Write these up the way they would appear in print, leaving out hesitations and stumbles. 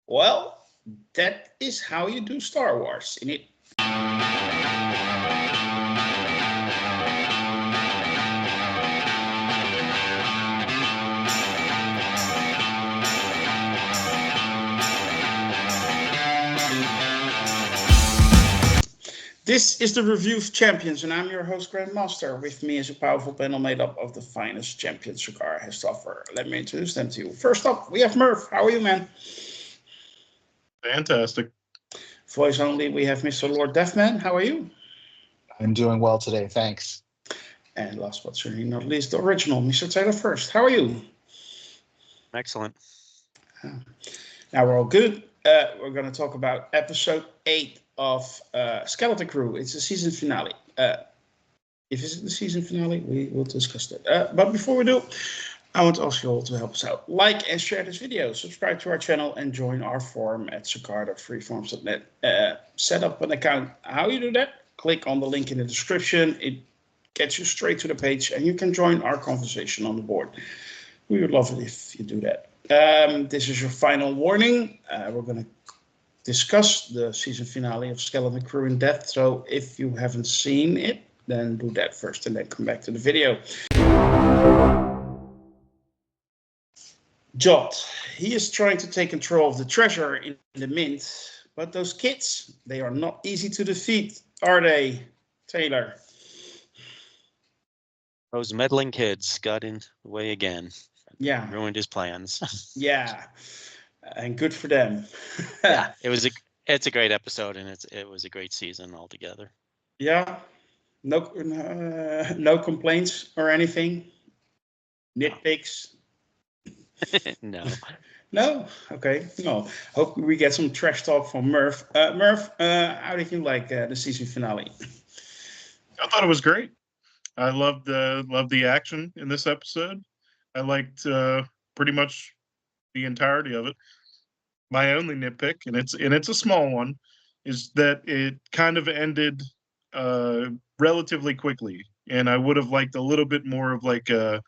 Well, that is how you do Star Wars, in it. This is the Review of Champions, and I'm your host, Grandmaster. With me is a powerful panel made up of the finest champions Cigar has to offer. Let me introduce them to you. First up, we have Merv. How are you, man? Fantastic. Voice only, we have Mr. Lord Deathman. How are you? I'm doing well today, thanks. And last but certainly not least, the original, Mr. Taylor First. How are you? Excellent. Now we're all good. We're going to talk about episode 8 of Skeleton Crew. It's the season finale. If it's the season finale, we will discuss that. But before we do, I want to ask you all to help us out. Like and share this video, subscribe to our channel, and join our forum at cigar.freeforums.net. Set up an account. How you do that? Click on the link in the description. It gets you straight to the page, and you can join our conversation on the board. We would love it if you do that. This is your final warning. We're going to discuss the season finale of Skeleton Crew in depth. So if you haven't seen it, then do that first and then come back to the video. Jot, he is trying to take control of the treasure in the mint, but those kids, they are not easy to defeat, are they, Taylor? Those meddling kids got in the way again. Yeah. Ruined his plans. Yeah. And good for them. Yeah, it's a great episode, and it was a great season altogether. Yeah. No complaints or anything? Nitpicks? No. No? Okay. No. Hope we get some trash talk from Merv. Merv, how did you like the season finale? I thought it was great. I loved the action in this episode. I liked pretty much the entirety of it. My only nitpick, and it's a small one, is that it kind of ended relatively quickly, and I would have liked a little bit more of like a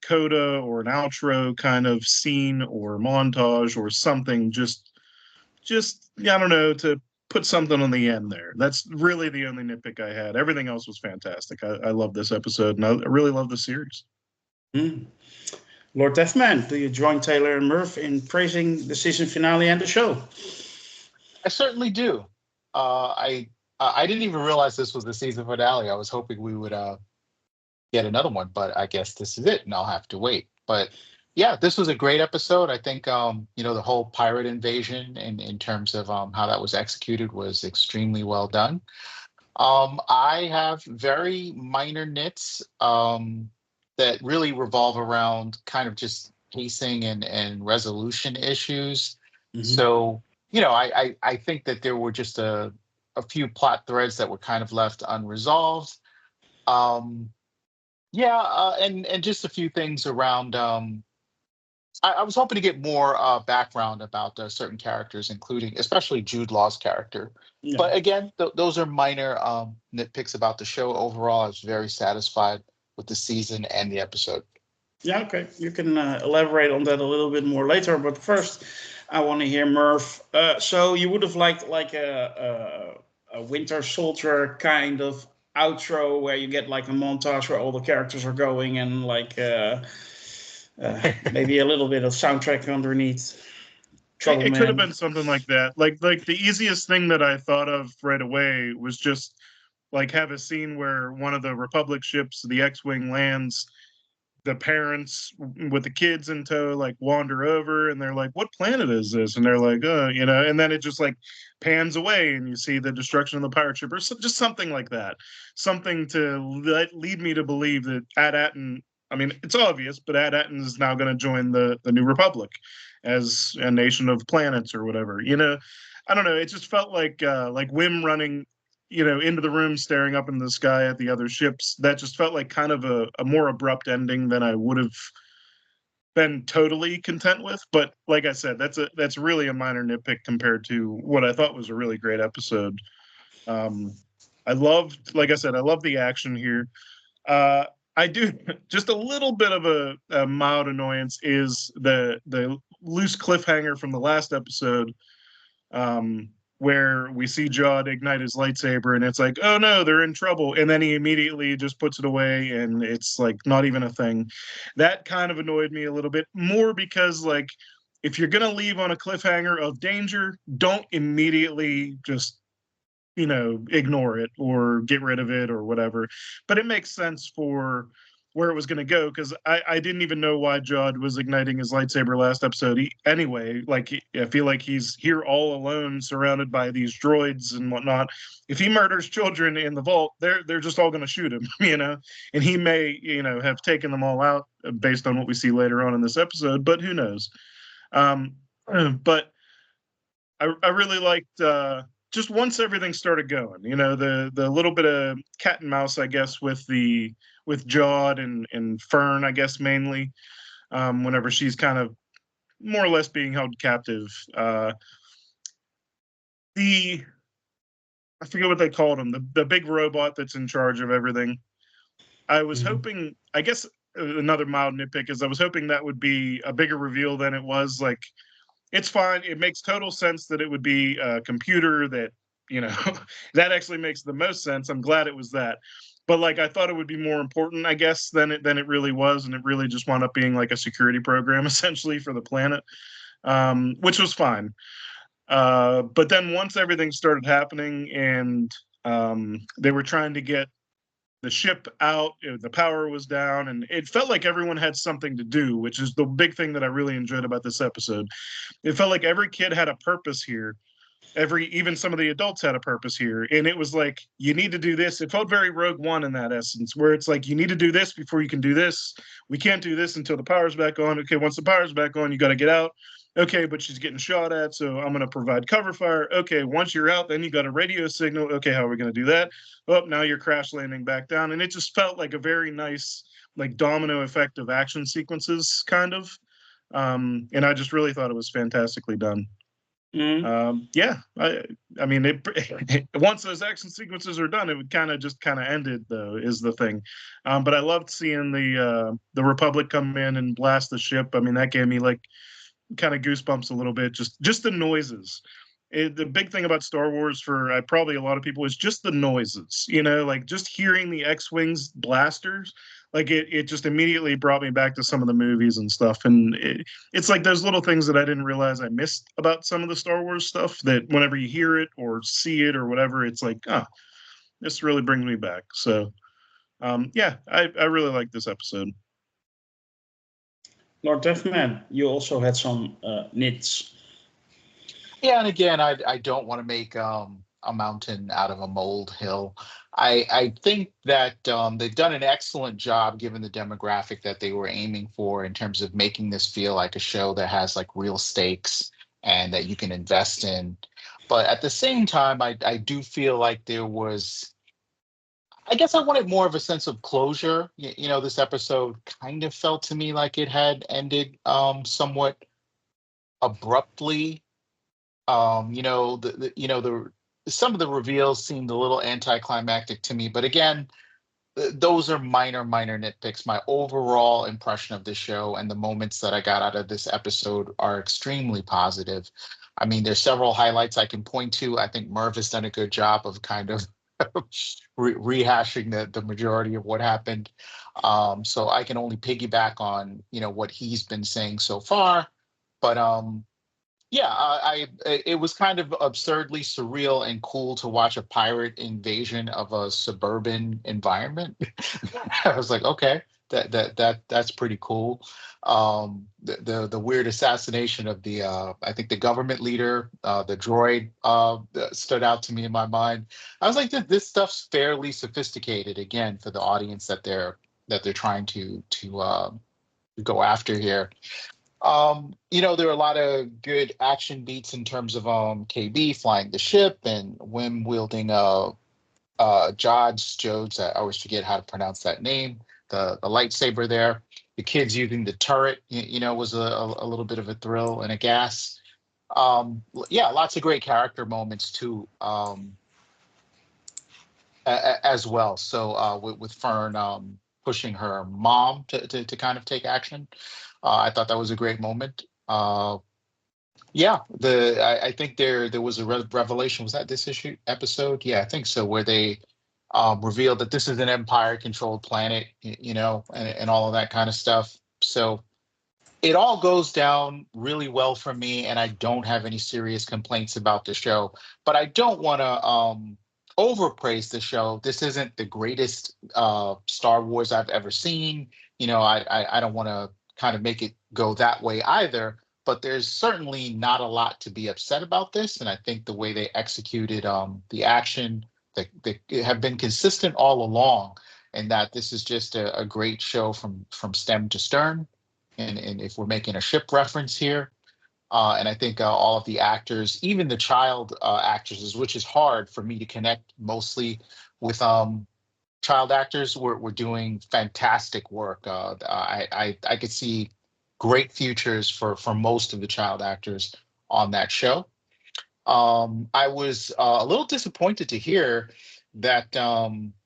coda or an outro kind of scene or montage or something. Just I don't know, to put something on the end there. That's really the only nitpick I had. Everything else was fantastic. I love this episode, and I really love the series. Lord Deathman, do you join Taylor and Merv in praising the season finale and the show? I certainly do. I didn't even realize this was the season finale. I was hoping we would get another one, but I guess this is it, and I'll have to wait. But yeah, this was a great episode. I think the whole pirate invasion in terms of how that was executed was extremely well done. I have very minor nits that really revolve around kind of just pacing and resolution issues. Mm-hmm. So, I think that there were just a few plot threads that were kind of left unresolved. And just a few things around. I was hoping to get more background about certain characters, including especially Jude Law's character. Yeah. But again, those are minor nitpicks about the show. Overall, I was very satisfied with the season and the episode. Yeah, okay. You can elaborate on that a little bit more later. But first, I want to hear Merv. So you would have liked like a Winter Soldier kind of outro where you get like a montage where all the characters are going and like maybe a little bit of soundtrack underneath. It could have been something like that. Like the easiest thing that I thought of right away was just like have a scene where one of the Republic ships, the X-Wing, lands, the parents with the kids in tow like wander over and they're like, what planet is this? And they're like, and then it just like pans away and you see the destruction of the pirate ship, or just something like that. Something to lead me to believe that At-Atten, I mean, it's obvious, but At-Atten is now going to join the New Republic as a nation of planets or whatever. I don't know. It just felt like Wim running into the room, staring up in the sky at the other ships. That just felt like kind of a more abrupt ending than I would have been totally content with. But like I said, that's really a minor nitpick compared to what I thought was a really great episode. I loved the action here. I do just a little bit of a mild annoyance is the loose cliffhanger from the last episode, where we see Jod ignite his lightsaber, and it's like, oh no, they're in trouble, and then he immediately just puts it away, and it's like not even a thing. That kind of annoyed me a little bit more because like if you're gonna leave on a cliffhanger of danger, don't immediately just ignore it or get rid of it or whatever. But it makes sense for where it was going to go because I didn't even know why Jod was igniting his lightsaber last episode anyway. Like, I feel like he's here all alone, surrounded by these droids and whatnot. If he murders children in the vault, they're just all going to shoot him, and he may, have taken them all out based on what we see later on in this episode, but who knows? But I really liked just once everything started going, the little bit of cat and mouse, I guess, with Jod and Fern, I guess mainly, whenever she's kind of more or less being held captive. I forget what they called him, the big robot that's in charge of everything. I was hoping, I guess, another mild nitpick is I was hoping that would be a bigger reveal than it was. Like, it's fine. It makes total sense that it would be a computer that, that actually makes the most sense. I'm glad it was that. But like, I thought it would be more important, I guess, than it really was. And it really just wound up being like a security program essentially for the planet, which was fine. But then once everything started happening and they were trying to get the ship out, the power was down, and it felt like everyone had something to do, which is the big thing that I really enjoyed about this episode. It felt like every kid had a purpose here. Even some of the adults had a purpose here. And it was like, you need to do this. It felt very Rogue One in that essence, where it's like, you need to do this before you can do this. We can't do this until the power's back on. Okay, once the power's back on, you got to get out. Okay, but she's getting shot at, so I'm going to provide cover fire. Okay, once you're out, then you got a radio signal. Okay, how are we going to do that? Oh, now you're crash landing back down. And it just felt like a very nice, like, domino effect of action sequences, kind of. And I just really thought it was fantastically done. Yeah, I mean, once those action sequences are done, it would kind of ended, though, is the thing. But I loved seeing the Republic come in and blast the ship. I mean, that gave me like kind of goosebumps a little bit. Just the noises. The big thing about Star Wars for probably a lot of people is just the noises. Like just hearing the X-wings blasters. Like it just immediately brought me back to some of the movies and stuff. And it's like those little things that I didn't realize I missed about some of the Star Wars stuff that whenever you hear it or see it or whatever, it's like, this really brings me back. So, yeah, I really like this episode. Lord Deathman, you also had some nits. Yeah, and again, I don't want to make a mountain out of a molehill. I think that they've done an excellent job given the demographic that they were aiming for in terms of making this feel like a show that has like real stakes and that you can invest in. But at the same time, I do feel like there was, I guess I wanted more of a sense of closure. This episode kind of felt to me like it had ended somewhat abruptly. Some of the reveals seemed a little anticlimactic to me, but again, those are minor nitpicks. My overall impression of the show and the moments that I got out of this episode are extremely positive. I mean, there's several highlights I can point to. I think Merv has done a good job of kind of rehashing the majority of what happened. So I can only piggyback on, what he's been saying so far. But yeah, it was kind of absurdly surreal and cool to watch a pirate invasion of a suburban environment. I was like, okay, that's pretty cool. The weird assassination of the I think the government leader, the droid, stood out to me in my mind. I was like, this stuff's fairly sophisticated again for the audience that they're trying to go after here. There are a lot of good action beats in terms of KB flying the ship and Wim wielding Jodes. I always forget how to pronounce that name. The lightsaber there. The kids using the turret, was a little bit of a thrill and a gas. Yeah, lots of great character moments too, as well. So with Fern pushing her mom to kind of take action. I thought that was a great moment. Yeah, I think there was a revelation. Was that this episode? Yeah, I think so, where they revealed that this is an empire-controlled planet, and all of that kind of stuff. So it all goes down really well for me, and I don't have any serious complaints about the show. But I don't want to overpraise the show. This isn't the greatest Star Wars I've ever seen. I don't want to kind of make it go that way either. But there's certainly not a lot to be upset about this, and I think the way they executed the action, they have been consistent all along, and that this is just a great show from stem to stern. And if we're making a ship reference here, and I think all of the actors, even the child actors, which is hard for me to connect mostly with child actors, were doing fantastic work. I could see great futures for most of the child actors on that show. I was a little disappointed to hear that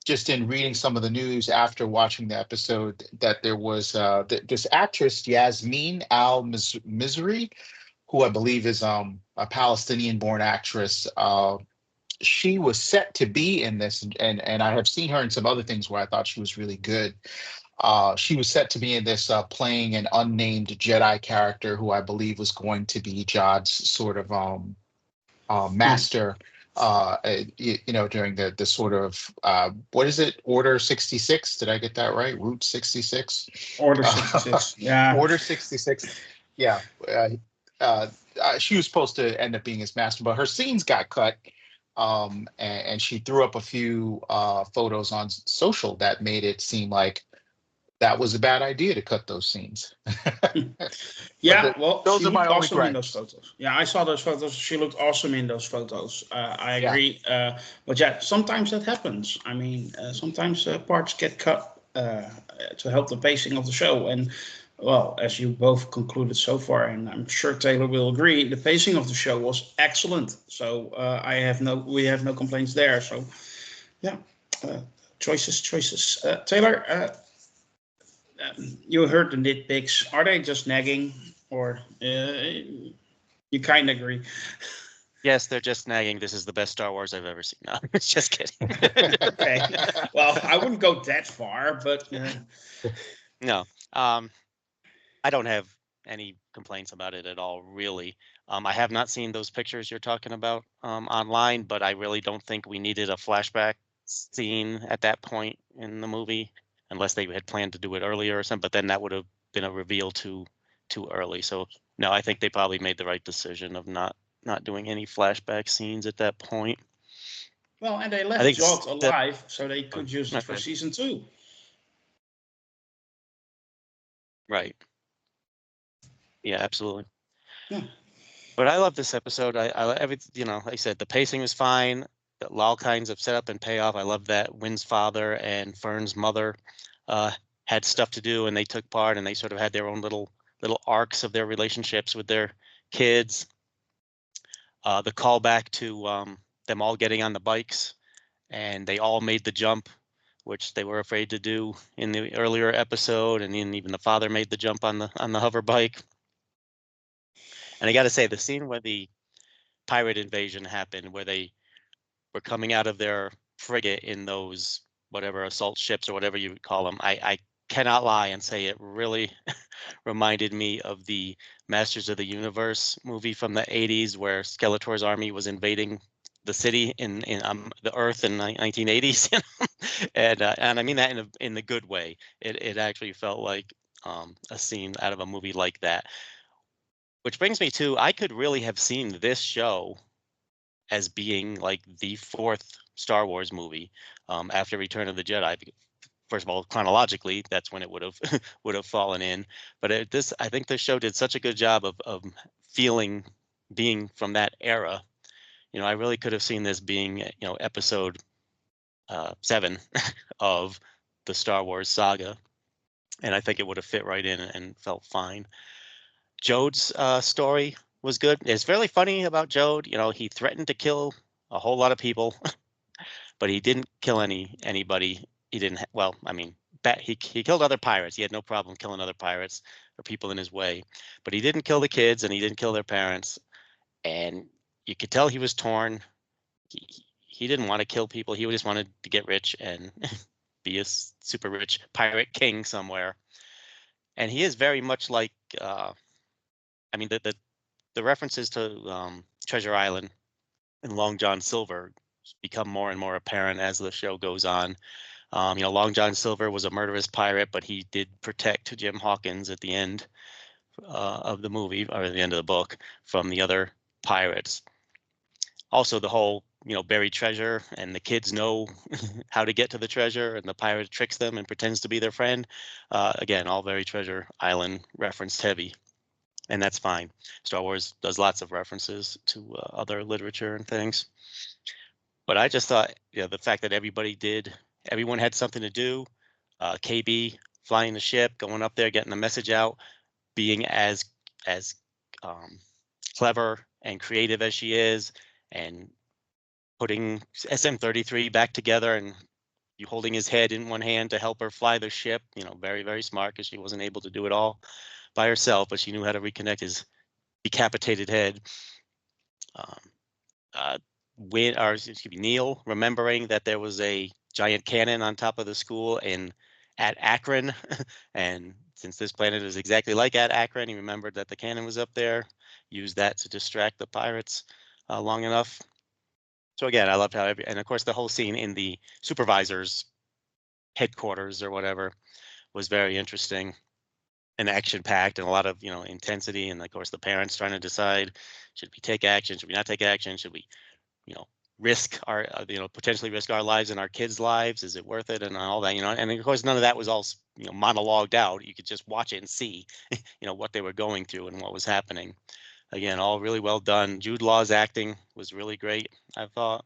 just in reading some of the news after watching the episode, that there was this actress Yasmin Al-Mizri, who I believe is a Palestinian-born actress. She was set to be in this, and I have seen her in some other things where I thought she was really good. She was set to be in this playing an unnamed Jedi character who I believe was going to be Jod's sort of master, during the sort of what is it, Order 66? Did I get that right? Route 66? Order 66. Yeah. Order 66. Yeah. She was supposed to end up being his master, but her scenes got cut. And she threw up a few photos on social that made it seem like that was a bad idea to cut those scenes. Yeah, those she are my looked only awesome in those gripes. photos. Yeah, I saw those photos. She looked awesome in those photos. I agree. But yeah, sometimes that happens. I mean, sometimes parts get cut to help the pacing of the show. And well, as you both concluded so far, and I'm sure Taylor will agree, the pacing of the show was excellent. So we have no complaints there. So yeah, choices. Taylor, you heard the nitpicks. Are they just nagging, or you kind of agree? Yes, they're just nagging. This is the best Star Wars I've ever seen. No, just kidding. Okay. Well, I wouldn't go that far, but no. I don't have any complaints about it at all, really. I have not seen those pictures you're talking about online, but I really don't think we needed a flashback scene at that point in the movie, unless they had planned to do it earlier or something. But then that would have been a reveal too early. So no, I think they probably made the right decision of not doing any flashback scenes at that point. Well, and they left Jod alive, so they could use it for season 2. Right. Yeah, absolutely. Yeah. But I love this episode. Like I said, the pacing was fine. All kinds of setup and payoff. I love that Wynn's father and Fern's mother had stuff to do, and they took part, and they sort of had their own little arcs of their relationships with their kids. The callback to them all getting on the bikes, and they all made the jump, which they were afraid to do in the earlier episode, and then even the father made the jump on the hover bike. And I got to say, the scene where the pirate invasion happened, where they were coming out of their frigate in those whatever assault ships or whatever you would call them, I cannot lie and say it really reminded me of the Masters of the Universe movie from the 80s, where Skeletor's army was invading the city in the Earth in the 1980s, and I mean that in the good way. It actually felt like a scene out of a movie like that. Which brings me to, I could really have seen this show as being like the 4th Star Wars movie after Return of the Jedi. First of all, chronologically, that's when it would have fallen in. But I think this show did such a good job of being from that era. I really could have seen this being episode 7 of the Star Wars saga, and I think it would have fit right in and felt fine. Jode's story was good. It's fairly funny about Jode. He threatened to kill a whole lot of people, but he didn't kill anybody. He didn't. Well, I mean, he killed other pirates. He had no problem killing other pirates or people in his way, but he didn't kill the kids and he didn't kill their parents. And you could tell he was torn. He didn't want to kill people. He just wanted to get rich and be a super rich pirate king somewhere. And he is very much like, I mean, the references to Treasure Island and Long John Silver become more and more apparent as the show goes on. Long John Silver was a murderous pirate, but he did protect Jim Hawkins at the end of the movie, or the end of the book, from the other pirates. Also, the whole, buried treasure, and the kids know how to get to the treasure, and the pirate tricks them and pretends to be their friend. Again, all very Treasure Island referenced heavy, and that's fine. Star Wars does lots of references to other literature and things. But I just thought, the fact that everyone had something to do. KB flying the ship, going up there, getting the message out, being as clever and creative as she is, and putting SM-33 back together, and you holding his head in one hand to help her fly the ship. Very, very smart, because she wasn't able to do it all by herself, but she knew how to reconnect his decapitated head. Neil remembering that there was a giant cannon on top of the school at Akron, and since this planet is exactly like at Akron, he remembered that the cannon was up there, used that to distract the pirates long enough. So again, I loved how and of course the whole scene in the supervisor's headquarters or whatever was very interesting and action-packed, and a lot of intensity, and of course the parents trying to decide, should we take action, should we not take action, should we risk our potentially risk our lives and our kids' lives, is it worth it, and all that, and of course none of that was all monologued out. You could just watch it and see what they were going through and what was happening. Again, all really well done. Jude Law's acting was really great, I thought.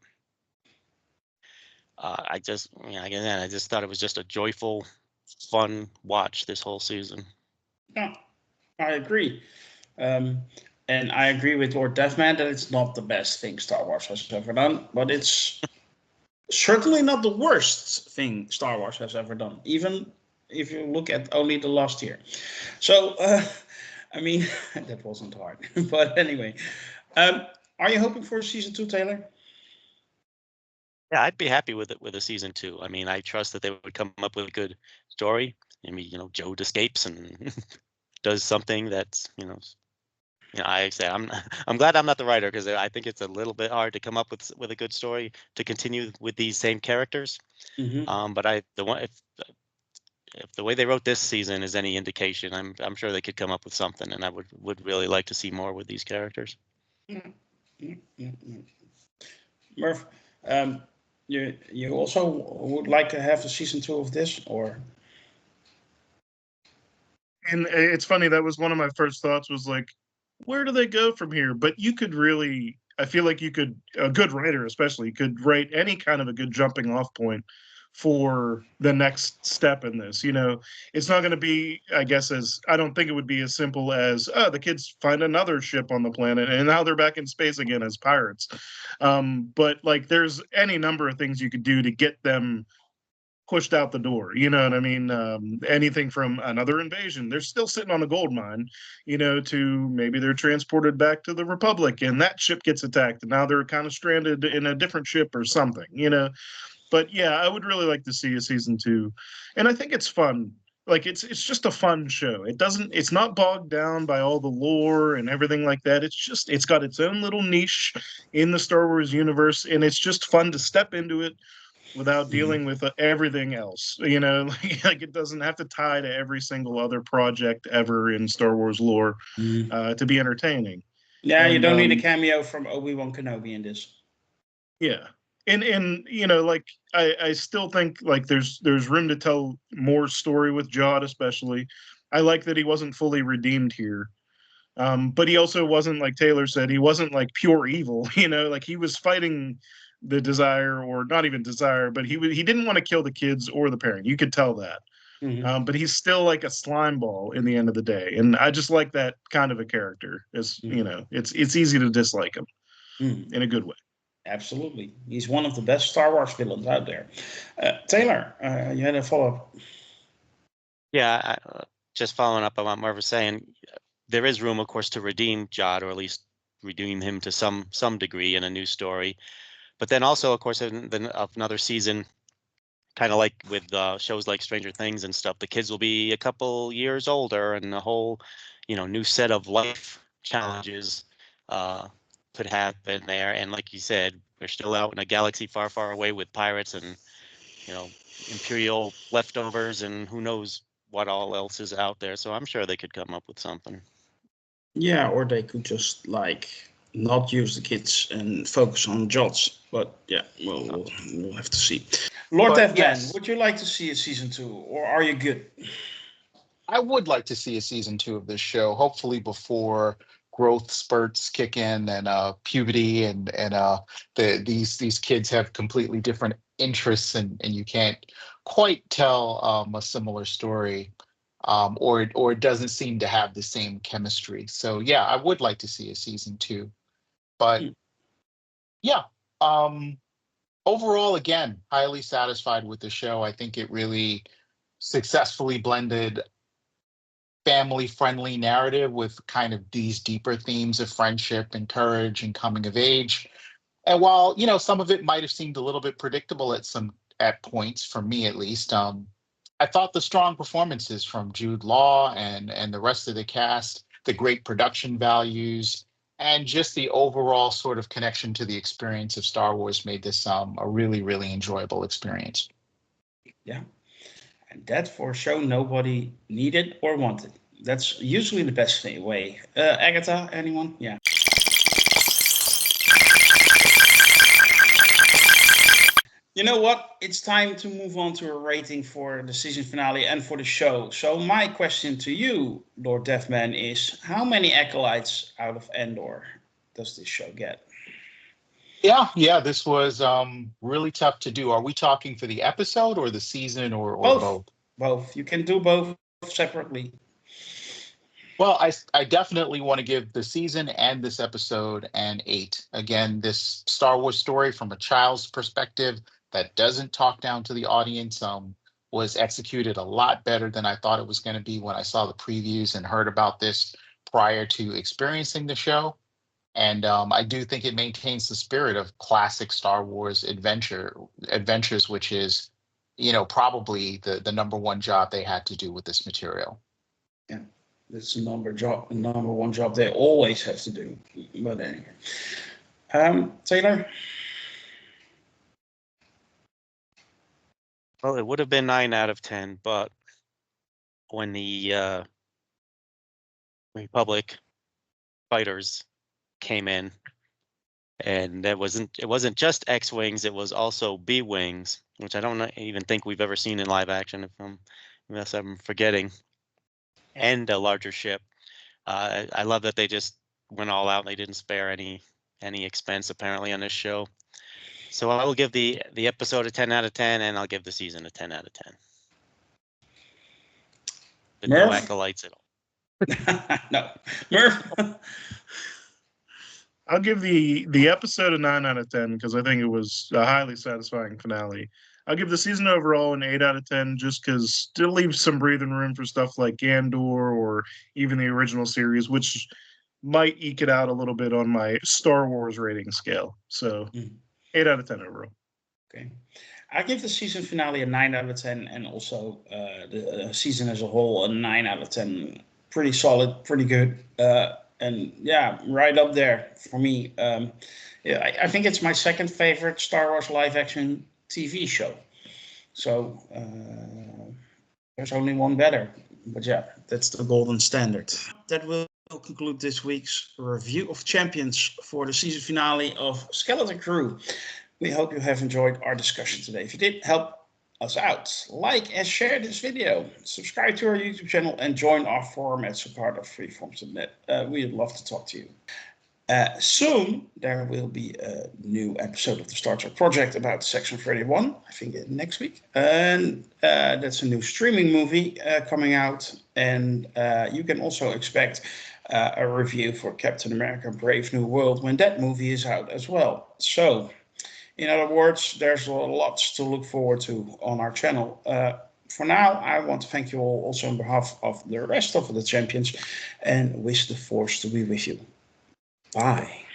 I just thought it was just a joyful, fun watch this whole season. Yeah, I agree. And I agree with Lord Deathman that it's not the best thing Star Wars has ever done, but it's certainly not the worst thing Star Wars has ever done, even if you look at only the last year. So, I mean, that wasn't hard. But anyway, are you hoping for season 2, Taylor? Yeah, I'd be happy with it with a season 2. I mean, I trust that they would come up with a good story. I mean, Jode escapes and does something that's, I say I'm glad I'm not the writer, because I think it's a little bit hard to come up with a good story to continue with these same characters. Mm-hmm. But if the way they wrote this season is any indication, I'm sure they could come up with something, and I would really like to see more with these characters. Merv, you also would like to have a season 2 of this, or? And it's funny, that was one of my first thoughts, was like, where do they go from here? But you could really, I feel like a good writer especially, could write any kind of a good jumping off point for the next step in this. It's not going to be, I guess, I don't think it would be as simple as, the kids find another ship on the planet and now they're back in space again as pirates. But like, there's any number of things you could do to get them pushed out the door. You know what I mean? Anything from another invasion, they're still sitting on a gold mine, to maybe they're transported back to the Republic and that ship gets attacked and now they're kind of stranded in a different ship or something, But yeah, I would really like to see a season 2. And I think it's fun. Like, it's just a fun show. It's not bogged down by all the lore and everything like that. It's got its own little niche in the Star Wars universe, and it's just fun to step into it without dealing with everything else. Like it doesn't have to tie to every single other project ever in Star Wars lore to be entertaining. Yeah, you don't need a cameo from Obi-Wan Kenobi in this. Yeah. And like, I still think like there's room to tell more story with Jod, especially. I like that he wasn't fully redeemed here. But he also wasn't, like Taylor said, he wasn't like pure evil, like he was fighting the desire, or not even desire, but he didn't want to kill the kids or the parent. You could tell that. Mm-hmm. But he's still like a slime ball in the end of the day. And I just like that kind of a character. It's easy to dislike him in a good way. Absolutely. He's one of the best Star Wars villains out there. Taylor, you had a follow-up. Yeah, just following up on what Merv was saying, there is room, of course, to redeem Jod, or at least redeem him to some degree in a new story. But then also, of course, in another season, kind of like with shows like Stranger Things and stuff, the kids will be a couple years older, and a whole, new set of life challenges could happen there. And like you said, we're still out in a galaxy far, far away with pirates and Imperial leftovers, and who knows what all else is out there. So I'm sure they could come up with something. Yeah, or they could just not use the kids and focus on Jots. But yeah, we'll have to see. Lord Deathman, yes. Would you like to see a season 2, or are you good? I would like to see a season 2 of this show, hopefully before growth spurts kick in and puberty and these kids have completely different interests and you can't quite tell a similar story, or it doesn't seem to have the same chemistry. So yeah, I would like to see a season 2, but yeah. Overall, again, highly satisfied with the show. I think it really successfully blended family-friendly narrative with kind of these deeper themes of friendship and courage and coming of age. And while, some of it might have seemed a little bit predictable at points, for me at least, I thought the strong performances from Jude Law and the rest of the cast, the great production values, and just the overall sort of connection to the experience of Star Wars made this a really, really enjoyable experience. Yeah. And that for a show nobody needed or wanted. That's usually the best way. Agatha, anyone? Yeah. You know what? It's time to move on to a rating for the season finale and for the show. So my question to you, Lord Deathman, is how many acolytes out of Endor does this show get? Yeah, this was really tough to do. Are we talking for the episode or the season or both? Both. You can do both separately. Well, I definitely want to give the season and this episode an 8. Again, this Star Wars story from a child's perspective that doesn't talk down to the audience was executed a lot better than I thought it was going to be when I saw the previews and heard about this prior to experiencing the show. And I do think it maintains the spirit of classic Star Wars adventures, which is, probably the number one job they had to do with this material. Yeah. That's the number one job they always have to do. But anyway, Taylor. Well, it would have been 9 out of 10, but when the Republic fighters came in, and it wasn't just X-wings, it was also B-wings, which I don't even think we've ever seen in live action, unless I'm forgetting, and a larger ship. I love that they just went all out. They didn't spare any expense apparently on this show. So I will give the episode a 10 out of 10, and I'll give the season a 10 out of 10. But no acolytes at all. No, Merv. I'll give the episode a 9 out of 10 because I think it was a highly satisfying finale. I'll give the season overall an 8 out of 10 just because still leaves some breathing room for stuff like Andor or even the original series, which might eke it out a little bit on my Star Wars rating scale. So 8 out of 10 overall. Okay. I give the season finale a 9 out of 10 and also the season as a whole a 9 out of 10. Pretty solid, pretty good. And yeah, right up there for me. I think it's my second favorite Star Wars live action TV show. So there's only one better. But yeah, that's the golden standard. That will conclude this week's review of Champions for the season finale of Skeleton Crew. We hope you have enjoyed our discussion today. If you did, help us out. Like and share this video. Subscribe to our YouTube channel and join our forum at support of freeform.net. We'd love to talk to you. Soon, there will be a new episode of the Star Trek Project about Section 31, I think next week. And that's a new streaming movie coming out. And you can also expect a review for Captain America Brave New World when that movie is out as well. So, in other words, there's lots to look forward to on our channel. for now, I want to thank you all also on behalf of the rest of the champions and wish the force to be with you. Bye.